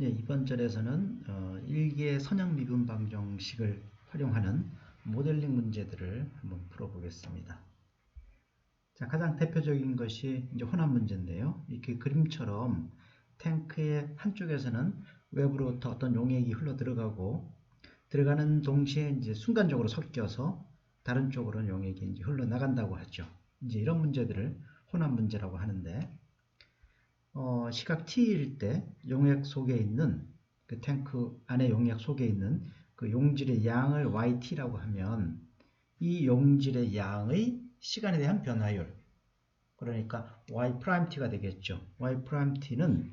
네, 이번 절에서는 일개 선형 미분 방정식을 활용하는 모델링 문제들을 한번 풀어보겠습니다. 자, 가장 대표적인 것이 이제 혼합 문제인데요. 이렇게 그림처럼 탱크의 한쪽에서는 외부로부터 어떤 용액이 흘러 들어가고 들어가는 동시에 이제 순간적으로 섞여서 다른 쪽으로는 용액이 이제 흘러 나간다고 하죠. 이제 이런 문제들을 혼합 문제라고 하는데, 시각 t일 때 용액 속에 있는 그 탱크 안에 용액 속에 있는 그 용질의 양을 yt라고 하면 이 용질의 양의 시간에 대한 변화율, 그러니까 y't가 되겠죠. y't는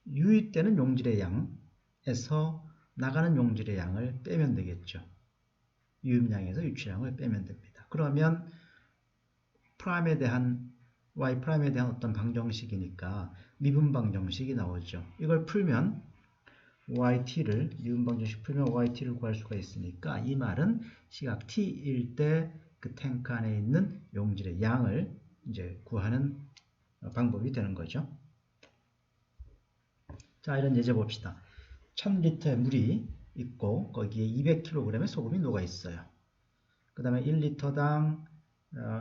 유입되는 용질의 양에서 나가는 용질의 양을 빼면 되겠죠. 유입량에서 유출량을 빼면 됩니다. 그러면 프라임에 대한 y''에 대한 어떤 방정식이니까 미분 방정식이 나오죠. 이걸 풀면 yt를 미분 방정식 풀면 yt를 구할 수가 있으니까 이 말은 시각 t일 때 그 탱크 안에 있는 용질의 양을 이제 구하는 방법이 되는 거죠. 자, 이런 예제 봅시다. 1000리터의 물이 있고 거기에 200kg의 소금이 녹아 있어요. 그 다음에 1리터당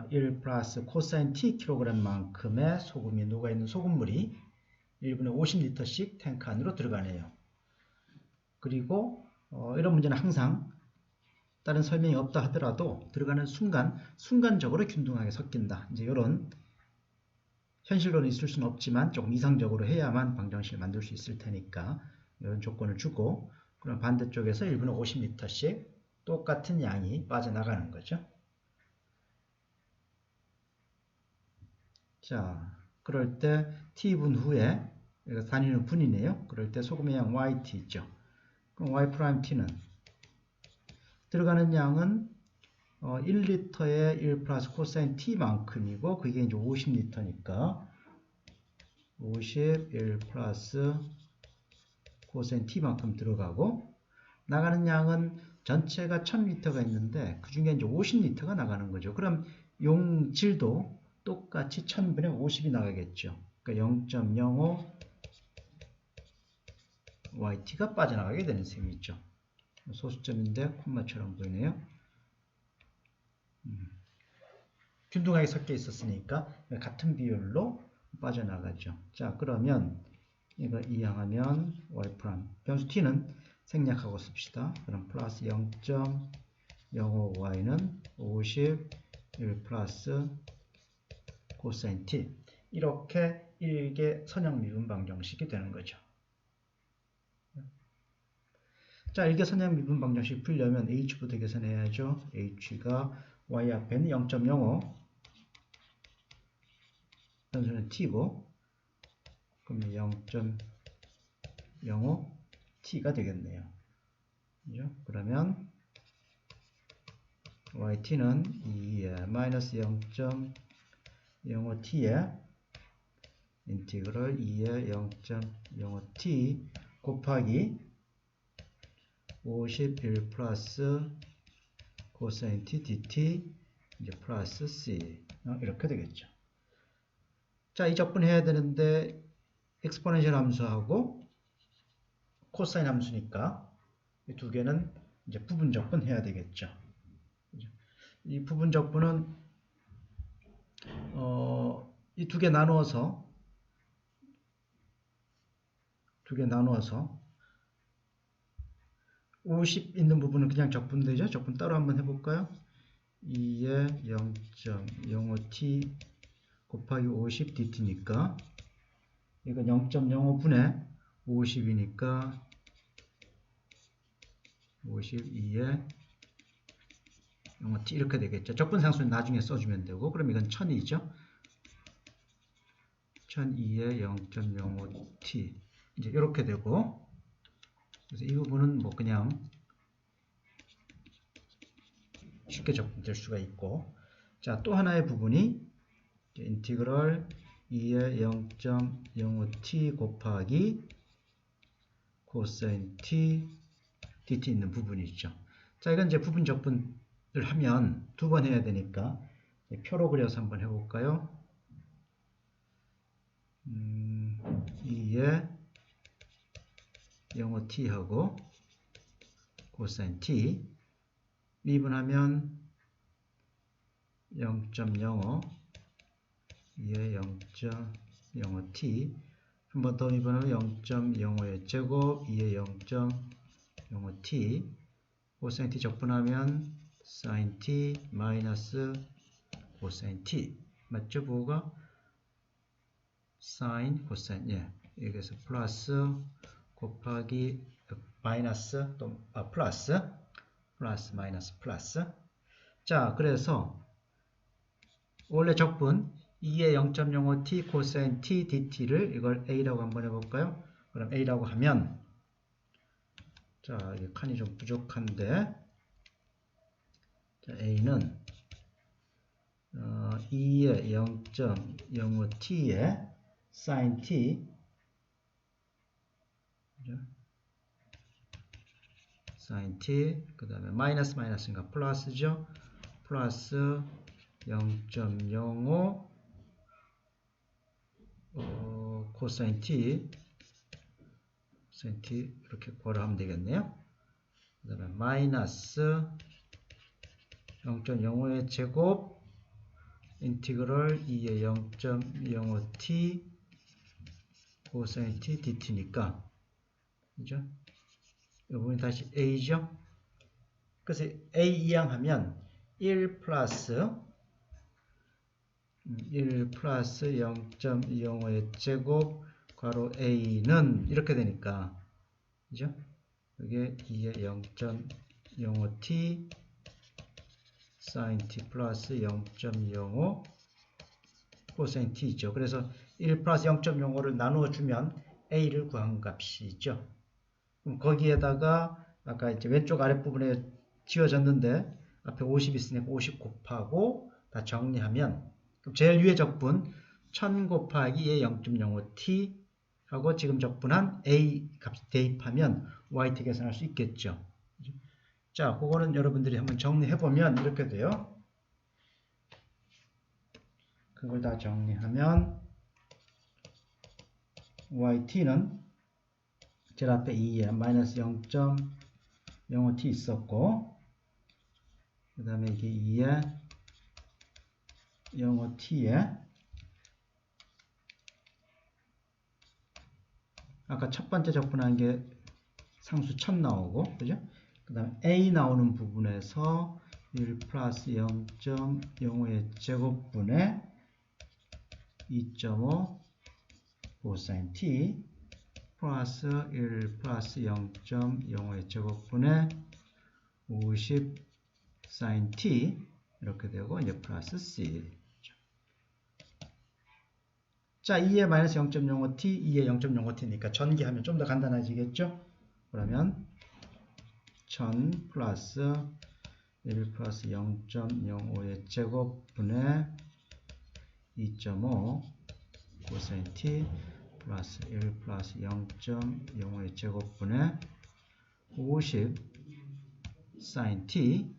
1 플러스 코사인 t kg만큼의 소금이 녹아있는 소금물이 1분에 50리터씩 탱크 안으로 들어가네요. 그리고 이런 문제는 항상 다른 설명이 없다 하더라도 들어가는 순간적으로 균등하게 섞인다. 이제 이런 현실로는 있을 수는 없지만 조금 이상적으로 해야만 방정식을 만들 수 있을 테니까 이런 조건을 주고, 그럼 반대쪽에서 1분에 50리터씩 똑같은 양이 빠져나가는 거죠. 자, 그럴 때 t분 후에, 이거 단위는 분이네요. 그럴 때 소금의 양 yt 있죠. 그럼 y't는 들어가는 양은 1리터에 1 플러스 코사인 t만큼이고 그게 이제 50리터니까 51 플러스 코사인 t만큼 들어가고, 나가는 양은 전체가 1000리터가 있는데 그 중에 이제 50리터가 나가는 거죠. 그럼 용질도 똑같이 1000분의 50이 나가겠죠. 그러니까 0.05 yt가 빠져나가게 되는 셈이죠. 소수점인데 콤마처럼 보이네요. 균등하게 섞여 있었으니까 같은 비율로 빠져나가죠. 자, 그러면 이거 이항하면 y', 변수 t는 생략하고 씁시다. 그럼 플러스 0.05y는 51 플러스 코사인 t, 이렇게 일개 선형 미분 방정식이 되는 거죠. 자, 일개 선형 미분 방정식 풀려면 h부터 계산해야죠. h가 y 앞에는 0.05, 변수는 t고, 그럼 0.05t가 되겠네요. 그죠? 그러면 yt는 2에 마이너스 0.05t에 인티그럴 2에 0.05t 곱하기 51 플러스 코사인 t dt 이제 플러스 c, 이렇게 되겠죠. 자, 이 적분해야 되는데 엑스포넨셜 함수하고 코사인 함수니까 이 두 개는 이제 부분 적분해야 되겠죠. 이 부분 적분은 이 두 개 나누어서 50 있는 부분은 그냥 적분되죠. 적분 따로 한번 해볼까요? 2에 0.05t 곱하기 50 dt니까 이건 0.05분의 50이니까 52에 0t 이렇게 되겠죠. 적분상수는 나중에 써주면 되고, 그럼 이건 1000이죠. 1002에 0.05t 이제 이렇게 되고, 그래서 이 부분은 뭐 그냥 쉽게 적분될 수가 있고, 자, 또 하나의 부분이 인티그럴 2에 0.05t 곱하기 코사인 t dt 있는 부분이 있죠. 자, 이건 이제 부분 적분을 하면 두 번 해야 되니까 표로 그려서 한번 해볼까요? 2에 0t하고 코사인 t 미분하면 0.05 2의 0.05t 한 번 더 미분하면 0.05의 제곱 2의 0.05t 코사인 t 적분하면 사인 t 마이너스 코사인 t 맞죠? 부호가 사인 코사인 여기서 플러스 곱하기 마이너스 또 플러스 마이너스 플러스. 자, 그래서 원래 적분 2의 0.05t 코사인 t dt를 이걸 a라고 한번 해볼까요? 그럼 a라고 하면 자, 이게 칸이 좀 부족한데 자, a는 2의 0.05t의 sin t sin t 그 다음에 마이너스인가 플러스죠. 플러스 0.05 코사인 t 이렇게 괄호하면 되겠네요. 그 다음에 마이너스 0.05의 제곱 인티그럴 2의 0.05t 코사인 t dt니까 그죠? 이 부분이 다시 a죠. 그래서 a 이항하면 1 플러스 0.25의 제곱 괄호 a는 이렇게 되니까 그죠? 이게 2의 0.05t sin t 플러스 0.05 코사인 t죠. 그래서 1 플러스 0.05를 나누어 주면 a를 구한 값이죠. 그럼 거기에다가 아까 이제 왼쪽 아랫부분에 지워졌는데 앞에 50 있으니까 50 곱하고 다 정리하면 그럼 제일 위에 적분 1000 곱하기 2의 0.05t 하고 지금 적분한 a 값 대입하면 yt 계산할 수 있겠죠. 자, 그거는 여러분들이 한번 정리해보면 이렇게 돼요. 그걸 다 정리하면 yt는 제일 앞에 2에 마이너스 0.05t 있었고 그 다음에 이게 2에 05t에 아까 첫 번째 적분한 게 상수 1000 나오고 그죠? 그 다음에 a 나오는 부분에서 1 플러스 0.05의 제곱분의 2.5 코사인 t 플러스 1 플러스 0.05의 제곱분의 50 사인 t 이렇게 되고 이제 플러스 c. 자, 2의 마이너스 0.05t, 2의 0.05t니까 전기하면 좀 더 간단해지겠죠? 그러면 1000 플러스 1 플러스 0.05의 제곱분의 2.5 코사인 t 플러스 1 플러스 0.05의 제곱분의 50 사인 t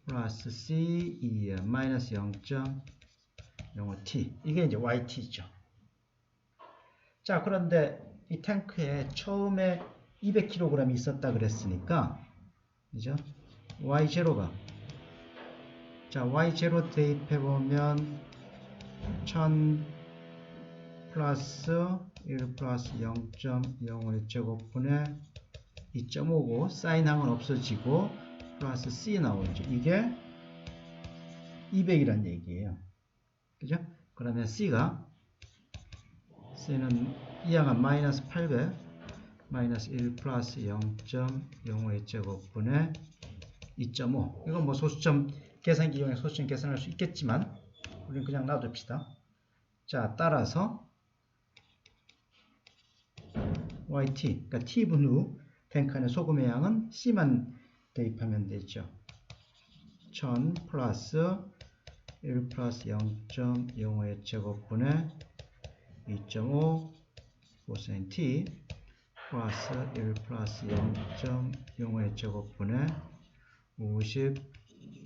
플러스 c 2의 마이너스 0.05t 이게 이제 yt죠. 자, 그런데 이 탱크에 처음에 200kg이 있었다 그랬으니까 그죠? y0가 자, y0 대입해 보면 1000 플러스 1 플러스 0.05의 제곱분의 2.5고 사인항은 없어지고 플러스 c 나오죠. 이게 200이란 얘기예요. 그죠? 그러면 C는 이항은 마이너스 800 마이너스 1 플러스 0.05의 제곱분의 2.5 이건 뭐 소수점 계산기 이용해 소수점 계산할 수 있겠지만 우리는 그냥 놔둡시다. 자, 따라서 yt 그러니까 t분 후 탱크 안에 소금의 양은 C만 대입하면 되죠. 1000 플러스 1 플러스 0.05의 제곱분의 2.5 코사인 t 플러스 1 플러스 0.05의 제곱분의 50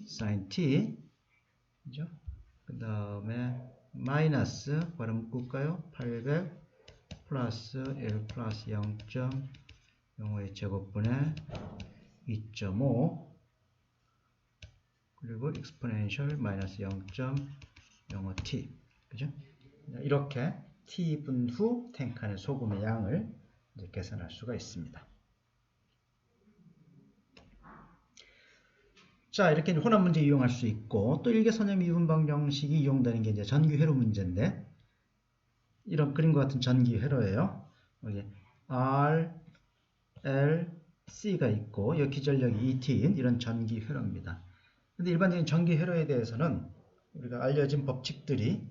사인 t 그죠? 그 다음에 마이너스 바로 묶을까요? 800 플러스 1 플러스 0.05의 영어의 제곱분의 2.5 그리고 exponential 마이너스 0.05t 그죠? 이렇게 t분 후 탱크 안의 소금의 양을 이제 계산할 수가 있습니다. 자, 이렇게 혼합 문제 이용할 수 있고, 또 일개선형 미분방 정식이 이용되는 게 이제 전기 회로 문제인데, 이런 그림과 같은 전기 회로예요. 여기 R, L, C가 있고, 여기 기전력이 ET인 이런 전기 회로입니다. 근데 일반적인 전기 회로에 대해서는 우리가 알려진 법칙들이,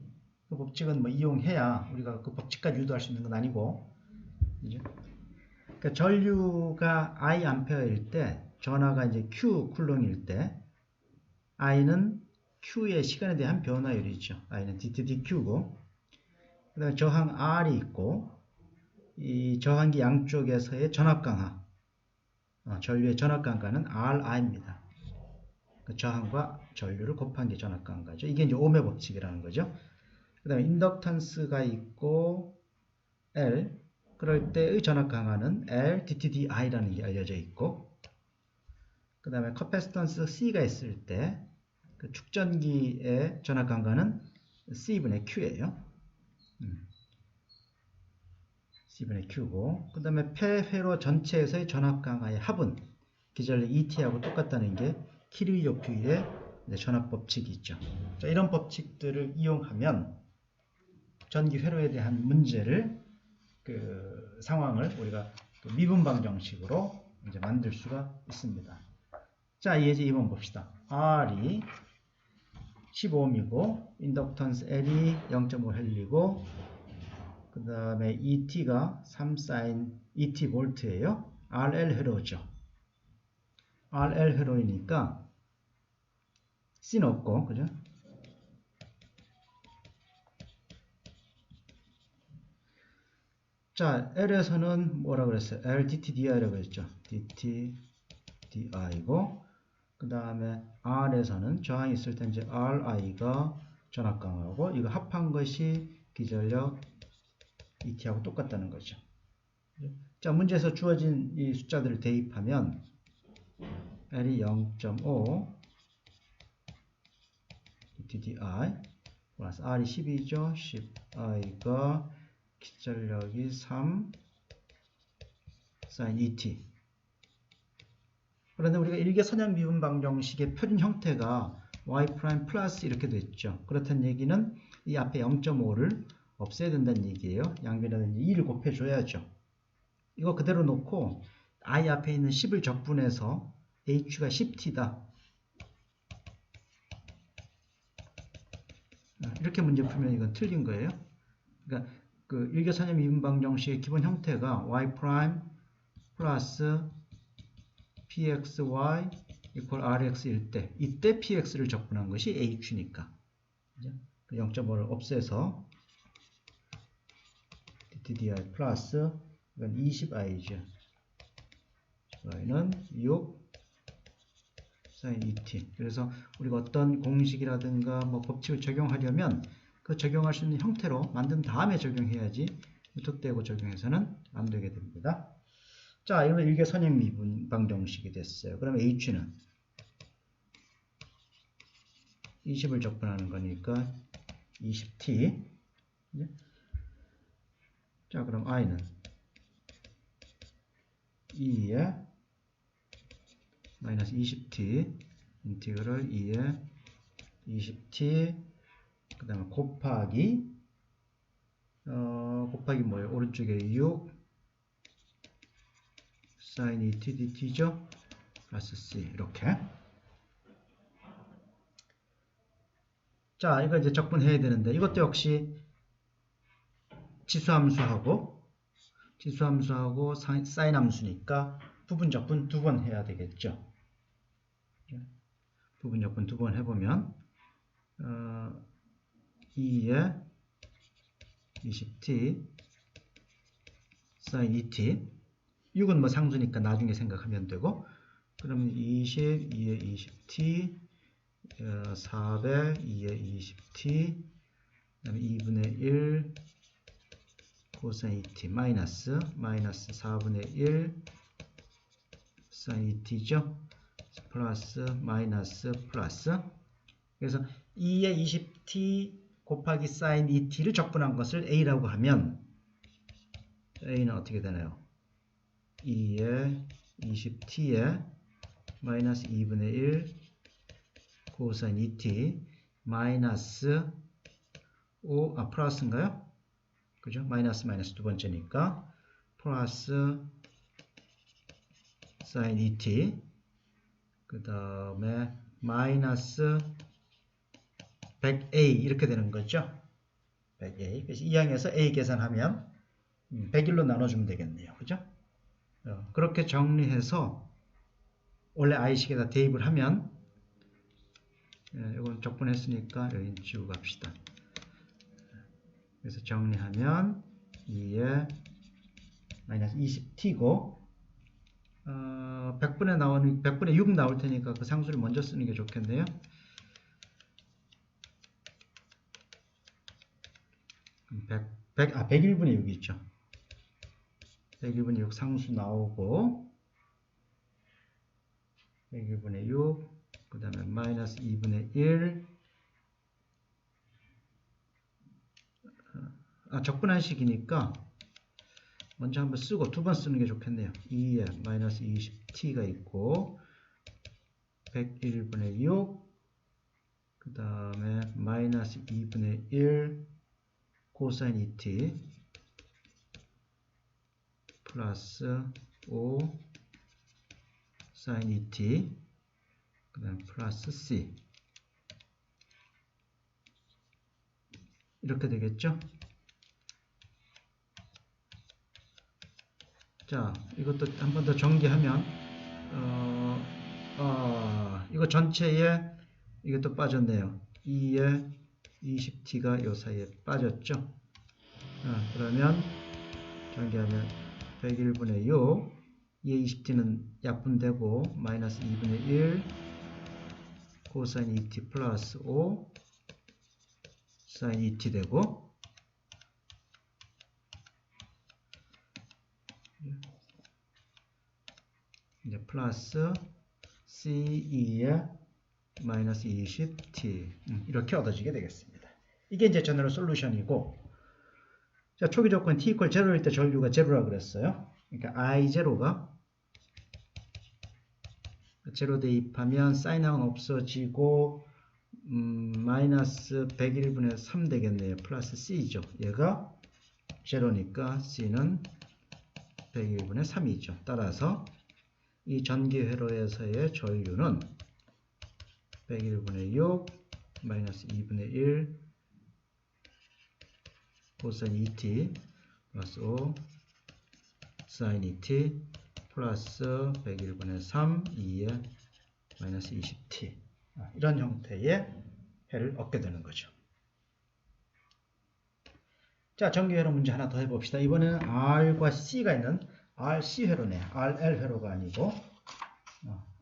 그 법칙은 뭐 이용해야 우리가 그 법칙까지 유도할 수 있는 건 아니고, 그죠? 그러니까 전류가 I 암페어일 때, 전하가 이제 Q 쿨롱일 때, I는 Q의 시간에 대한 변화율이죠. I는 dTdQ고, 그 다음에 저항 R이 있고, 이 저항기 양쪽에서의 전압강하, 전류의 전압강가는 RI입니다. 그 저항과 전류를 곱한 게 전압강가죠. 이게 이제 오음의 법칙이라는 거죠. 그 다음에 인덕턴스가 있고, L, 그럴 때의 전압강하는 L, dTdI라는 게 알려져 있고, 그 다음에 커패시턴스 C가 있을 때, 그 축전기의 전압강가는 C분의 Q예요. C분의 Q고, 그 다음에 폐회로 전체에서의 전압강하의 합은 기전력 ET하고 똑같다는 게 키르요프의 전압법칙이 있죠. 자, 이런 법칙들을 이용하면 전기 회로에 대한 문제를 그 상황을 우리가 그 미분방 정식으로 이제 만들 수가 있습니다. 자, 예제 2번 봅시다. R이 15ohm이고 인덕턴스 L이 0.5헬리고 그 다음에 ET가 3sin ET 볼트예요. RL 회로죠. RL 회로이니까 C는 없고, 그죠? 자, L에서는 뭐라 그랬어요? LDTDI라고 했죠. DTDI고, 그 다음에 R에서는 저항이 있을 때 이제 RI가 전압강하고, 이거 합한 것이 기전력 ET하고 똑같다는 거죠. 자, 문제에서 주어진 이 숫자들을 대입하면 L이 0.5 DTDI 플러스 R이 10이죠. 10I가 기전력이 3 sin ET. 그런데 우리가 일개 선형 미분방 정식의 표준 형태가 y 프라임 플러스 이렇게 됐죠. 그렇다는 얘기는 이 앞에 0.5를 없애야 된다는 얘기예요. 양변에는 2를 곱해줘야죠. 이거 그대로 놓고 I 앞에 있는 10을 적분해서 H가 10T다. 이렇게 문제 풀면 이건 틀린 거예요. 그러니까 그 일개선형 미분방 정식의 기본 형태가 y 프라임 플러스 pxy equal rx일 때, 이때 px를 적분한 것이 h니까. 그 0.5를 없애서 dTDI 플러스 이건 20i죠. y는 6 sin et. 그래서 우리가 어떤 공식이라든가 뭐 법칙을 적용하려면 그 적용할 수 있는 형태로 만든 다음에 적용해야지 무턱대고 적용해서는 안 되게 됩니다. 자, 이건 일개 선형 미분방 정식이 됐어요. 그럼 h는 20을 적분하는 거니까 20t. 자, 그럼 i는 2에 마이너스 20t 인티그럴 2에 20t 그 다음에 곱하기 뭐예요? 오른쪽에 6 sin et dt죠? 플러스 c 이렇게. 자, 이거 이제 적분해야 되는데 이것도 역시 지수함수하고 사인 함수니까 부분 적분 2번 해야 되겠죠. 부분 적분 2번 해보면 2에 20t sin et 6은 뭐 상수니까 나중에 생각하면 되고 그러면 20 2에 20t 400 2에 20t 그 다음에 2분의 1 코사인 et 마이너스 4분의 1 사인 et죠. 플러스 마이너스 플러스. 그래서 2의 20t 곱하기 사인 et를 적분한 것을 a라고 하면 a는 어떻게 되나요? 2의 20t에 마이너스 2분의 1 코사인 et 마이너스 5, 플러스인가요? 그죠? 마이너스 두 번째니까 플러스 사인 et 그 다음에 마이너스 100a 이렇게 되는 거죠. 100a. 그래서 이 항에서 a 계산하면 101로 나눠주면 되겠네요. 그죠? 그렇게 정리해서 원래 i식에다 대입을 하면 이건 적분했으니까 여기 지우고 갑시다. 그래서 정리하면 2에 마이너스 20t고 100분의 6 나올 테니까 그 상수를 먼저 쓰는 게 좋겠네요. 101분의 6이 있죠. 101분의 6 상수 나오고 101분의 6 그 다음에 마이너스 2분의 1 적분한 식이니까 먼저 한번 쓰고 두 번 쓰는 게 좋겠네요. 2에 마이너스 20t가 있고 101분의 6 그 다음에 마이너스 2분의 1 코사인 et 플러스 5 사인 et 그 다음에 플러스 c 이렇게 되겠죠. 자, 이것도 한 번 더 전개하면 이거 전체에 이게 또 빠졌네요. 2에 20t가 요 사이에 빠졌죠. 그러면 전개하면 101분의 6 2에 20t는 약분되고 마이너스 2분의 1 코사인 et 플러스 5 사인 et 되고 이제 플러스 C2에 마이너스 20t 이렇게 얻어지게 되겠습니다. 이게 이제 제너럴 솔루션이고 자, 초기 조건 t equal 0일 때 전류가 0라 그랬어요. 그러니까 I0가 0 대입하면 사인항은 없어지고 마이너스 101분의 3 되겠네요. 플러스 C죠. 얘가 0니까 C는 101분의 3이죠. 따라서 이 전기 회로에서의 전류는 101분의 6 마이너스 2분의 1 코사인 et 플러스 5 사인 et 플러스 101분의 3 2에 마이너스 20t 이런 형태의 해를 얻게 되는 거죠. 자, 전기회로 문제 하나 더 해봅시다. 이번에는 R과 C가 있는 RC 회로네. RL 회로가 아니고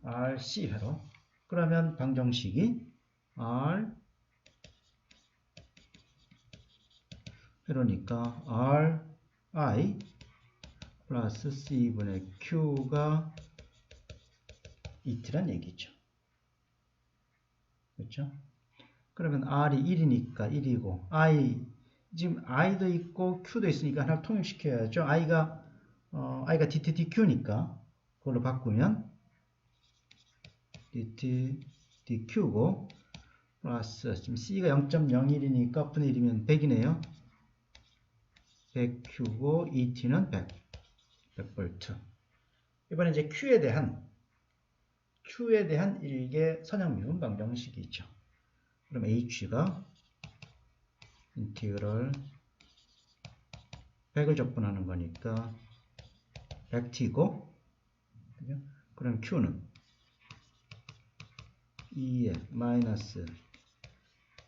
RC 회로. 그러면 방정식이 R 회로니까 RI 플러스 C분의 Q가 ET란 얘기죠. 그렇죠? 그러면 R이 1이니까 1이고 지금 I도 있고 Q도 있으니까 하나를 통일시켜야죠. I가 dt dq니까 그걸로 바꾸면 dt dq고 플러스 지금 C가 0.01이니까 분의 1이면 100이네요. 100Q고 ET는 100V. 이번에 이제 Q에 대한 일개 선형미분 방정식이죠. 그럼 H가 인티그럴 100을 적분하는 거니까 100t고 그럼 Q는 2에 마이너스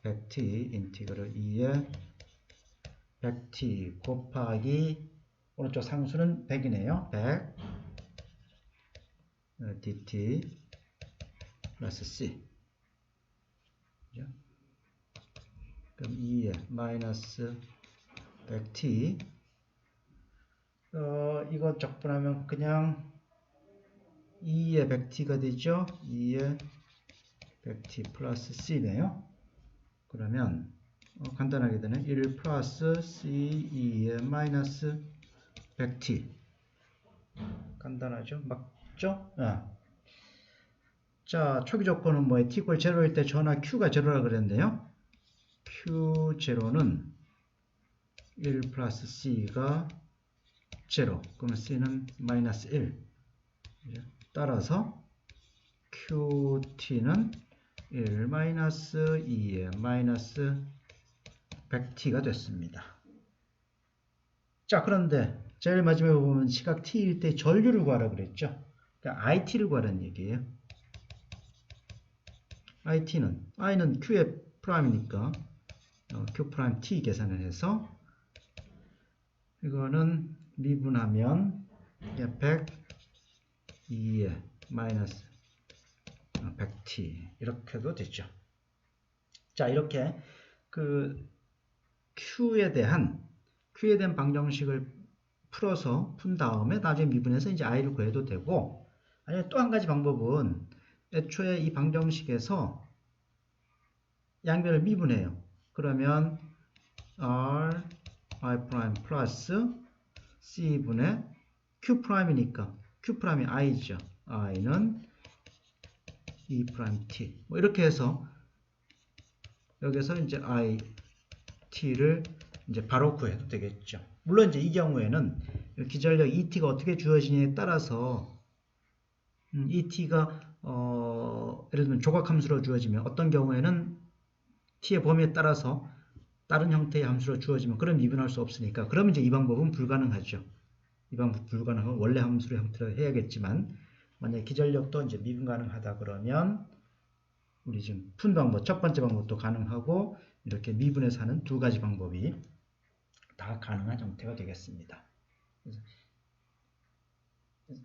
100t 인티그럴 2에 100t 곱하기 오른쪽 상수는 100이네요. 100 dt 플러스 c 그럼 2에 마이너스 100t 이거 적분하면 그냥 2의 100t가 되죠. 2의 100t 플러스 c네요. 그러면 간단하게 되는 1 플러스 c2의 마이너스 100t. 간단하죠? 맞죠? 자, 초기 조건은 뭐예요? t = 0일 때 전화 q가 0라 그랬는데요. q0는 1 플러스 c가 0. 그러면 c는 마이너스 1. 따라서 qt는 1 마이너스 2의 마이너스 100t가 됐습니다. 자, 그런데 제일 마지막에 보면 시각 t일 때 전류를 구하라 그랬죠. 그러니까 it를 구하라는 얘기예요. i는 q의 프라임이니까 q 프라임 t 계산을 해서 이거는 미분하면 100 2의 마이너스 100t 이렇게도 되죠. 자, 이렇게 그 q에 대한 방정식을 풀어서 푼 다음에 나중에 미분해서 이제 i를 구해도 되고, 아니면 또 한 가지 방법은 애초에 이 방정식에서 양변을 미분해요. 그러면 r i' 플러스 c분의 q'이니까 q'이 i죠. i는 e't. 뭐 이렇게 해서 여기서 이제 it를 이제 바로 구해도 되겠죠. 물론 이제 이 경우에는 기전력 et가 어떻게 주어지냐에 따라서 et가 예를 들면 조각함수로 주어지면 어떤 경우에는 t의 범위에 따라서 다른 형태의 함수로 주어지면 그럼 미분할 수 없으니까 그러면 이제 이 방법은 불가능하죠. 이 방법 불가능하고 원래 함수의 형태로 해야겠지만 만약에 기전력도 이제 미분 가능하다 그러면 우리 지금 푼 방법 첫 번째 방법도 가능하고 이렇게 미분해서 하는 두 가지 방법이 다 가능한 형태가 되겠습니다. 그래서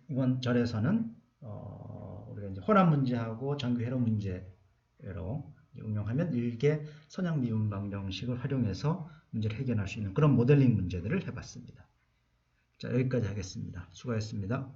이번 절에서는 우리가 이제 혼합 문제하고 정규 회로 문제로 응용하면 일개 선형 미분 방정식을 활용해서 문제를 해결할 수 있는 그런 모델링 문제들을 해봤습니다. 자, 여기까지 하겠습니다. 수고하셨습니다.